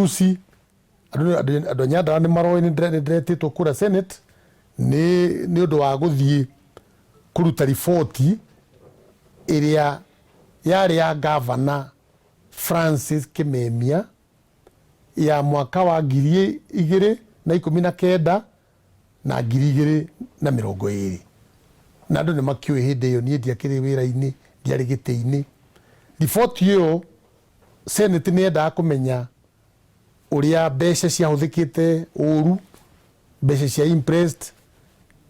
juzi andũ a Nyandarua nĩ maroĩ nĩ ndĩretĩtwo kũrĩa Senate nĩ ũndũ wa gũthiĩ kũruta riboti ĩrĩa yarĩ ya Ngabana Francis Kimemia ya mwaka wa 2019 na 2020 na andũ nĩ makĩũĩ hĩndĩ ĩyo niĩ ndiakĩrĩ wĩra-inĩ ndiarĩ gĩtĩ-inĩ. Riboti ĩyo Senate nĩ yendaga kũmenya ũrĩa mbeca ciahũthĩkĩte ũru, mbeca cia impressed,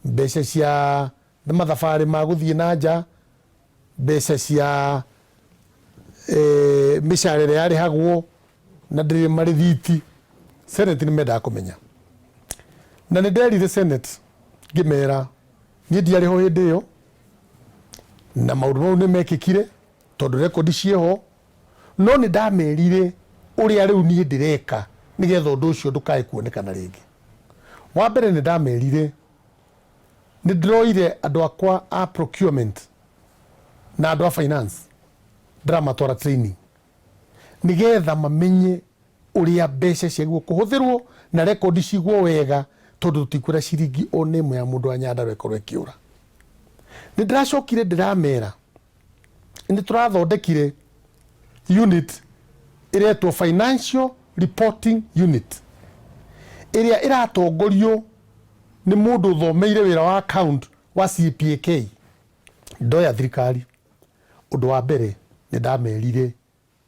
mbeca cia mathabarĩ ma gũthiĩ na nja, mbeca cia mĩcara ĩrĩa yarĩhagwo na ndĩrĩ marĩthiti. Senate nĩ mendaga kũmenya, na nĩ nderire Senate ngĩmera niĩ ndiarĩ ho hĩndĩ ĩyo na maũndũ mau nĩ mekĩkire tondũ rekondi ciĩho, no nĩ ndamerire ũrĩa rĩu niĩ ndĩreka nĩgetha ũndũ ũcio ndũkae kuonekana rĩngĩ. Wa mbere nĩ ndamerire nĩ ndĩroire andũ akwa a procurement na andũ a finance ndĩramatwara training nĩgetha mamenye ũrĩa mbeca ciagwo kũhũthĩrwo na rekondi cigwo wega tondũ tũtikwĩra ciringi o na ĩmwe ya mũndũ wa Nyandarua ĩkorwo ĩkĩũra. Nĩ ndĩracokire ndĩramera nĩ tũrathondekire unit ĩretwo Financial Reporting Unit ĩrĩa ĩratongorio nĩ mũndũ ũthomeire wĩra wa account wa CPK. Ndoya thirikari ũndũ wa mbere nĩ ndamerire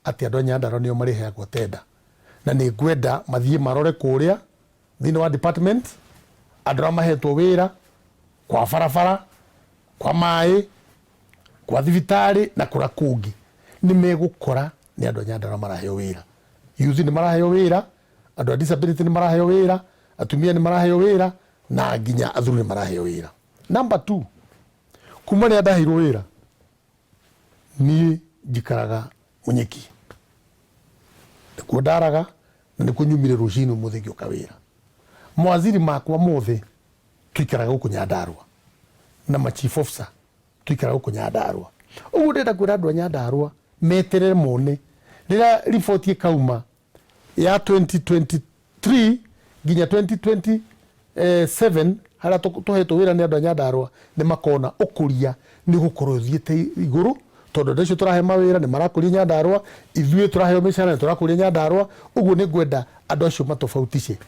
atĩ andũ a Nyandarua nĩo marĩheagwo tenda na nĩ ngwenda mathiĩ marore kũrĩa thĩinĩ wa department andũ arĩa mahetwo wĩra kwa barabara, kwa maĩ, kwa thibitarĩ na kũrĩa kũngĩ nĩ megũkora nĩ andũ a Nyandarua maraheo wĩra. Youth nĩ maraheo wĩra, andũ a disability nĩ maraheo wĩra, atumia nĩ maraheo wĩra na nginya athuri nĩ maraheo wĩra. Number 2, kuma rĩrĩa ndaheirwo wĩra niĩ njikaraga Mũnyeki, nĩkuo ndaraga na nĩkuo nyumire rũcinĩ ũmũthĩ ngĩũka wĩra. Mawaziri makwa mothe tuikaraga gũkũ Nyandarua na ma chief officer tuikaraga gũkũ Nyandarua. Ũguo ndĩrenda kwĩra andũ a Nyandarua meterere mone rĩrĩa riboti ĩkauma ya 2023 nginya 2027 harĩa tũhetwo wĩra nĩ andũ a Nyandarua nĩ makona ũkũria nĩ gũkorwo ũthiĩte igũrũ tondũ andũ acio tũrahe mawĩra nĩ marakũria Nyandarua, ithuĩ tũraheo mĩcara nĩ tũrakũria Nyandarua. Ũguo nĩ ngwenda andũ acio matofautishe